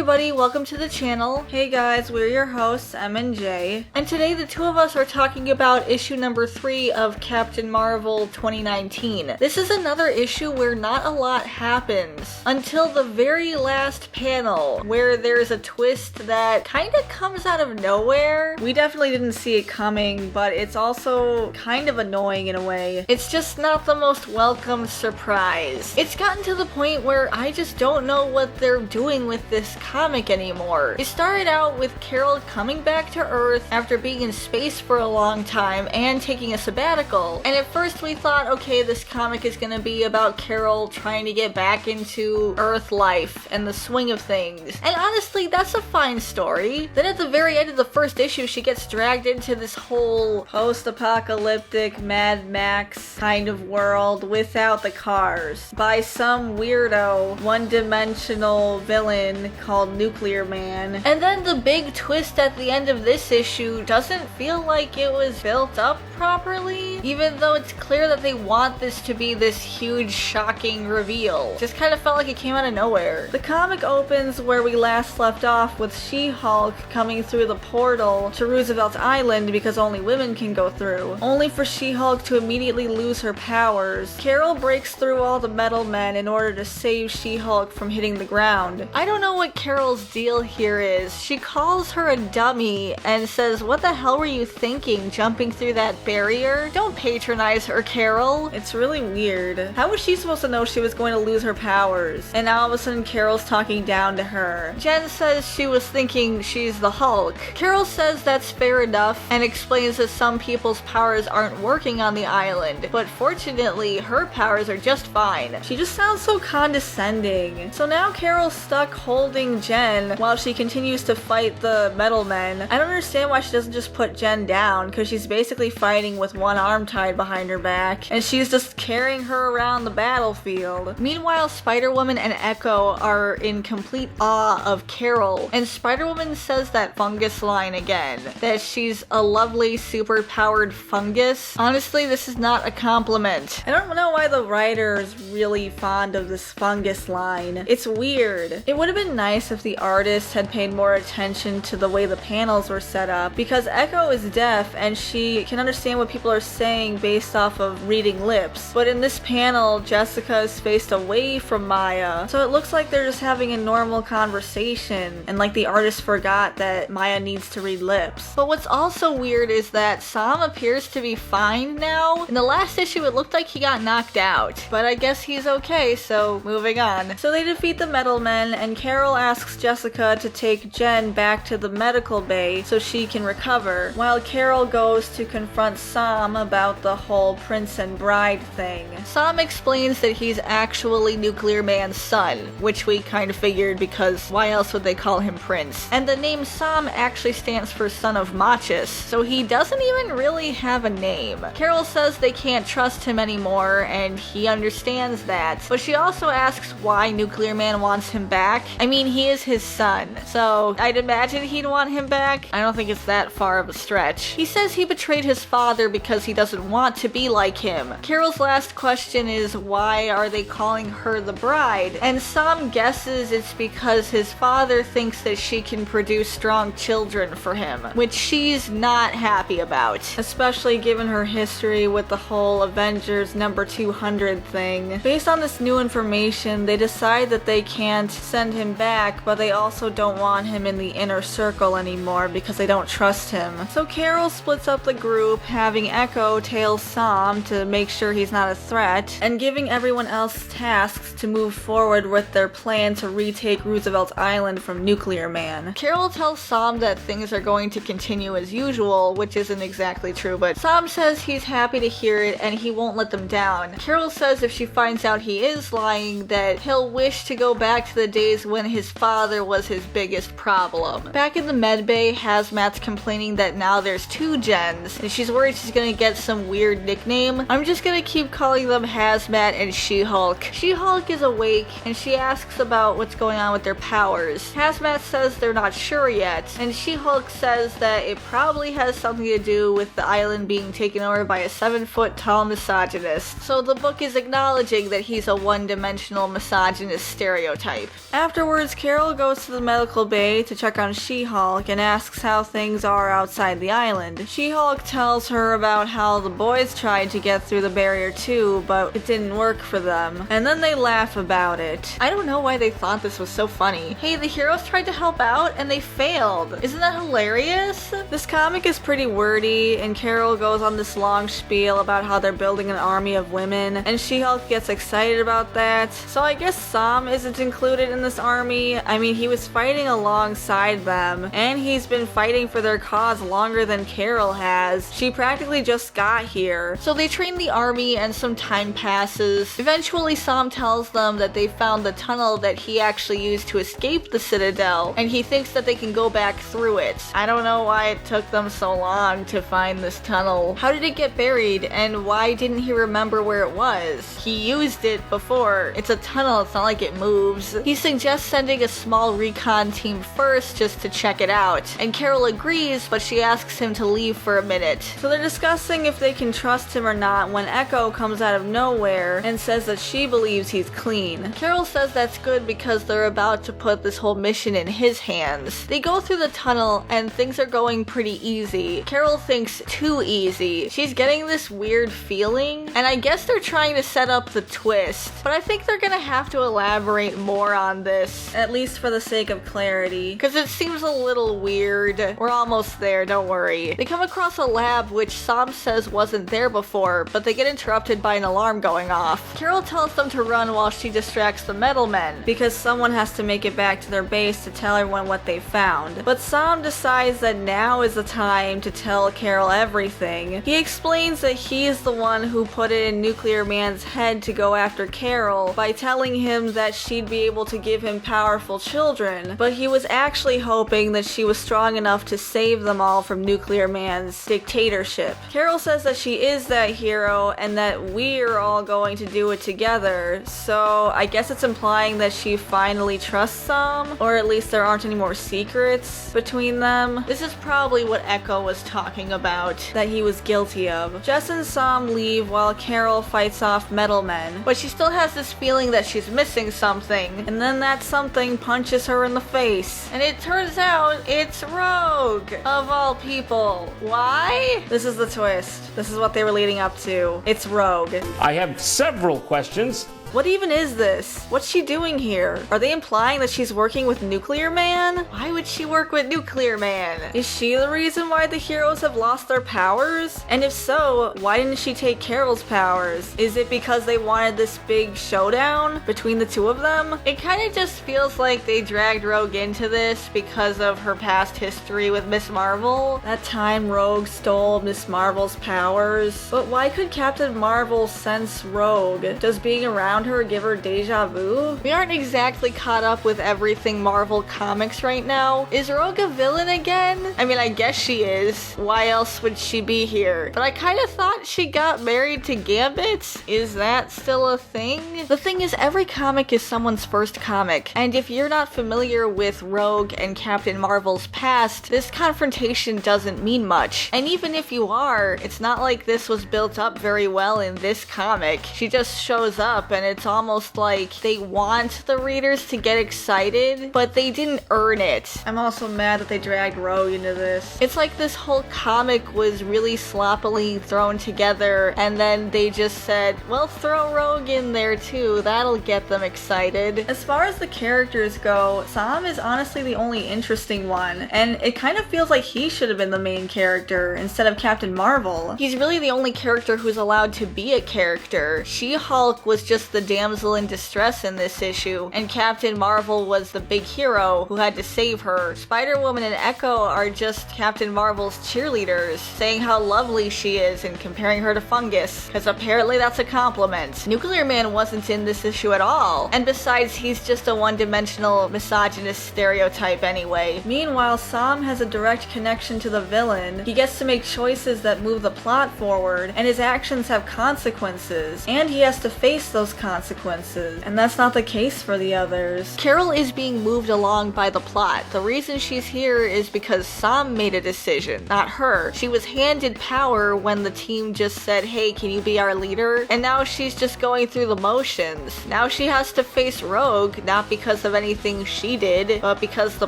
everybody, welcome to the channel. Hey guys, we're your hosts, M and J, and today the two of us are talking about issue number 3 of Captain Marvel 2019. This is another issue where not a lot happens until the very last panel, where there's a twist that kinda comes out of nowhere. We definitely didn't see it coming, but it's also kind of annoying in a way. It's just not the most welcome surprise. It's gotten to the point where I just don't know what they're doing with this comic anymore. It started out with Carol coming back to Earth after being in space for a long time and taking a sabbatical. And at first we thought, okay, this comic is gonna be about Carol trying to get back into Earth life and the swing of things. And honestly, that's a fine story. Then at the very end of the first issue, she gets dragged into this whole post-apocalyptic Mad Max kind of world without the cars by some weirdo, one-dimensional villain called Nuclear Man. And then the big twist at the end of this issue doesn't feel like it was built up properly, even though it's clear that they want this to be this huge, shocking reveal. Just kind of felt like it came out of nowhere. The comic opens where we last left off with She-Hulk coming through the portal to Roosevelt Island because only women can go through, only for She-Hulk to immediately lose her powers. Carol breaks through all the metal men in order to save She-Hulk from hitting the ground. I don't know what Carol's deal here is. She calls her a dummy and says, "What the hell were you thinking, jumping through that barrier?" Don't patronize her, Carol. It's really weird. How was she supposed to know she was going to lose her powers? And now all of a sudden Carol's talking down to her. Jen says she was thinking she's the Hulk. Carol says that's fair enough and explains that some people's powers aren't working on the island, but fortunately her powers are just fine. She just sounds so condescending. So now Carol's stuck holding Jen while she continues to fight the metal men. I don't understand why she doesn't just put Jen down, because she's basically fighting with one arm tied behind her back, and she's just carrying her around the battlefield. Meanwhile, Spider-Woman and Echo are in complete awe of Carol, and Spider-Woman says that fungus line again, that she's a lovely super-powered fungus. Honestly, this is not a compliment. I don't know why the writer is really fond of this fungus line. It's weird. It would have been nice if the artist had paid more attention to the way the panels were set up, because Echo is deaf and she can understand what people are saying based off of reading lips. But in this panel, Jessica is faced away from Maya, so it looks like they're just having a normal conversation, and like the artist forgot that Maya needs to read lips. But what's also weird is that Sam appears to be fine now. In the last issue, it looked like he got knocked out, but I guess he's okay, so moving on. So they defeat the metal men, and Carol asks Jessica to take Jen back to the medical bay so she can recover, while Carol goes to confront Sam about the whole prince and bride thing. Sam explains that he's actually Nuclear Man's son, which we kind of figured because why else would they call him Prince? And the name Sam actually stands for son of Machis, so he doesn't even really have a name. Carol says they can't trust him anymore, and he understands that, but she also asks why Nuclear Man wants him back. I mean, he is his son, so I'd imagine he'd want him back. I don't think it's that far of a stretch. He says he betrayed his father because he doesn't want to be like him. Carol's last question is, why are they calling her the bride? And Sam guesses it's because his father thinks that she can produce strong children for him, which she's not happy about, especially given her history with the whole Avengers number 200 thing. Based on this new information, they decide that they can't send him back, but they also don't want him in the inner circle anymore because they don't trust him. So Carol splits up the group, having Echo tail Sam to make sure he's not a threat, and giving everyone else tasks to move forward with their plan to retake Roosevelt Island from Nuclear Man. Carol tells Sam that things are going to continue as usual, which isn't exactly true, but Sam says he's happy to hear it and he won't let them down. Carol says if she finds out he is lying, that he'll wish to go back to the days when his father was his biggest problem. Back in the medbay, Hazmat's complaining that now there's 2 Jens, and she's worried she's gonna get some weird nickname. I'm just gonna keep calling them Hazmat and She-Hulk. She-Hulk is awake, and she asks about what's going on with their powers. Hazmat says they're not sure yet, and She-Hulk says that it probably has something to do with the island being taken over by a 7-foot-tall misogynist. So the book is acknowledging that he's a one-dimensional misogynist stereotype. Afterwards, Carol goes to the medical bay to check on She-Hulk and asks how things are outside the island. She-Hulk tells her about how the boys tried to get through the barrier too, but it didn't work for them. And then they laugh about it. I don't know why they thought this was so funny. Hey, the heroes tried to help out and they failed. Isn't that hilarious? This comic is pretty wordy, and Carol goes on this long spiel about how they're building an army of women, and She-Hulk gets excited about that. So I guess Sam isn't included in this army. I mean, he was fighting alongside them, and he's been fighting for their cause longer than Carol has. She practically just got here. So they train the army and some time passes. Eventually Sam tells them that they found the tunnel that he actually used to escape the Citadel, and he thinks that they can go back through it. I don't know why it took them so long to find this tunnel. How did it get buried, and why didn't he remember where it was? He used it before. It's a tunnel, it's not like it moves. He suggests sending a small recon team first just to check it out, and Carol agrees, but she asks him to leave for a minute. So they're discussing if they can trust him or not when Echo comes out of nowhere and says that she believes he's clean. Carol says that's good because they're about to put this whole mission in his hands. They go through the tunnel and things are going pretty easy. Carol thinks too easy. She's getting this weird feeling, and I guess they're trying to set up the twist, but I think they're gonna have to elaborate more on this, at least for the sake of clarity, because it seems a little weird. We're almost there, don't worry. They come across a lab which Sam says wasn't there before, but they get interrupted by an alarm going off. Carol tells them to run while she distracts the metal men, because someone has to make it back to their base to tell everyone what they found. But Sam decides that now is the time to tell Carol everything. He explains that he's the one who put it in Nuclear Man's head to go after Carol by telling him that she'd be able to give him powerful children, but he was actually hoping that she was strong enough to save them all from Nuclear Man's dictatorship. Carol says that she is that hero and that we're all going to do it together, so I guess it's implying that she finally trusts Sam, or at least there aren't any more secrets between them. This is probably what Echo was talking about, that he was guilty of. Jess and Sam leave while Carol fights off metal men, but she still has this feeling that she's missing something, and then that something punches her in the face, and it turns out it's Rogue, of all people. Why? This is the twist. This is what they were leading up to. It's Rogue. I have several questions. What even is this? What's she doing here? Are they implying that she's working with Nuclear Man? Why would she work with Nuclear Man? Is she the reason why the heroes have lost their powers? And if so, why didn't she take Carol's powers? Is it because they wanted this big showdown between the two of them? It kind of just feels like they dragged Rogue into this because of her past history with Miss Marvel. That time Rogue stole Miss Marvel's powers. But why could Captain Marvel sense Rogue? Does being around her give her deja vu? We aren't exactly caught up with everything Marvel Comics right now. Is Rogue a villain again? I mean, I guess she is. Why else would she be here? But I kind of thought she got married to Gambit. Is that still a thing? The thing is, every comic is someone's first comic, and if you're not familiar with Rogue and Captain Marvel's past, this confrontation doesn't mean much. And even if you are, it's not like this was built up very well in this comic. She just shows up and it's almost like they want the readers to get excited, but they didn't earn it. I'm also mad that they dragged Rogue into this. It's like this whole comic was really sloppily thrown together, and then they just said, well, throw Rogue in there too, that'll get them excited. As far as the characters go, Sam is honestly the only interesting one, and it kind of feels like he should have been the main character instead of Captain Marvel. He's really the only character who's allowed to be a character. She-Hulk was just the damsel in distress in this issue, and Captain Marvel was the big hero who had to save her. Spider-Woman and Echo are just Captain Marvel's cheerleaders, saying how lovely she is and comparing her to fungus, because apparently that's a compliment. Nuclear Man wasn't in this issue at all, and besides, he's just a one-dimensional misogynist stereotype anyway. Meanwhile, Sam has a direct connection to the villain. He gets to make choices that move the plot forward, and his actions have consequences, and he has to face those consequences, and that's not the case for the others. Carol is being moved along by the plot. The reason she's here is because Sam made a decision, not her. She was handed power when the team just said, hey, can you be our leader? And now she's just going through the motions. Now she has to face Rogue, not because of anything she did, but because the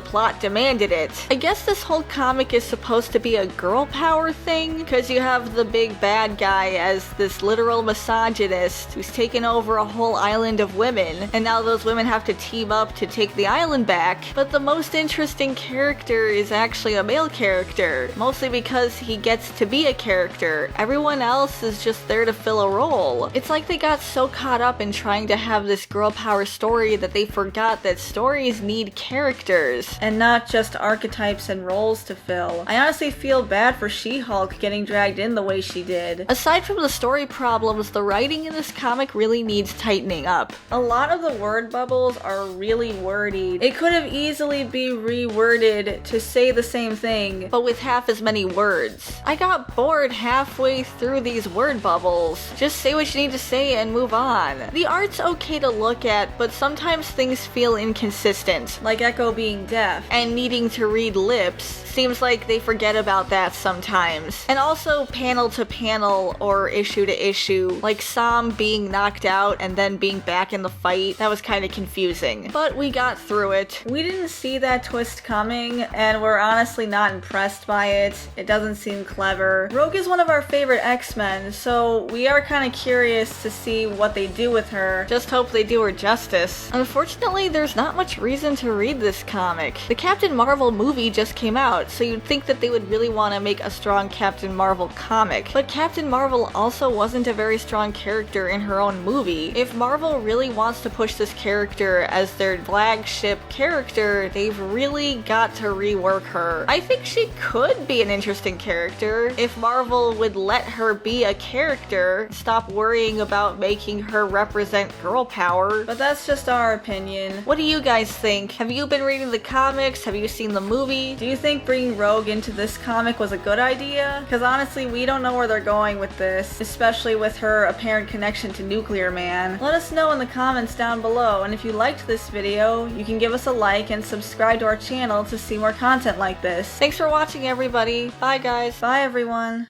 plot demanded it. I guess this whole comic is supposed to be a girl power thing, because you have the big bad guy as this literal misogynist who's taken over a whole island of women, and now those women have to team up to take the island back. But the most interesting character is actually a male character, mostly because he gets to be a character. Everyone else is just there to fill a role. It's like they got so caught up in trying to have this girl power story that they forgot that stories need characters, and not just archetypes and roles to fill. I honestly feel bad for She-Hulk getting dragged in the way she did. Aside from the story problems, the writing in this comic really needs tightening up. A lot of the word bubbles are really wordy. It could have easily be reworded to say the same thing, but with half as many words. I got bored halfway through these word bubbles. Just say what you need to say and move on. The art's okay to look at, but sometimes things feel inconsistent, like Echo being deaf and needing to read lips. Seems like they forget about that sometimes. And also panel to panel or issue to issue, like Sam being knocked out and then being back in the fight. That was kind of confusing, but we got through it. We didn't see that twist coming, and we're honestly not impressed by it. It doesn't seem clever. Rogue is one of our favorite X-Men, so we are kind of curious to see what they do with her. Just hope they do her justice. Unfortunately, there's not much reason to read this comic. The Captain Marvel movie just came out, so you'd think that they would really want to make a strong Captain Marvel comic. But Captain Marvel also wasn't a very strong character in her own movie. If Marvel really wants to push this character as their flagship character, they've really got to rework her. I think she could be an interesting character if Marvel would let her be a character, stop worrying about making her represent girl power. But that's just our opinion. What do you guys think? Have you been reading the comics? Have you seen the movie? Do you think bringing Rogue into this comic was a good idea? Because honestly, we don't know where they're going with this, especially with her apparent connection to Nuclear Man. Let us know in the comments down below, and if you liked this video, you can give us a like and subscribe to our channel to see more content like this. Thanks for watching, everybody. Bye guys. Bye everyone.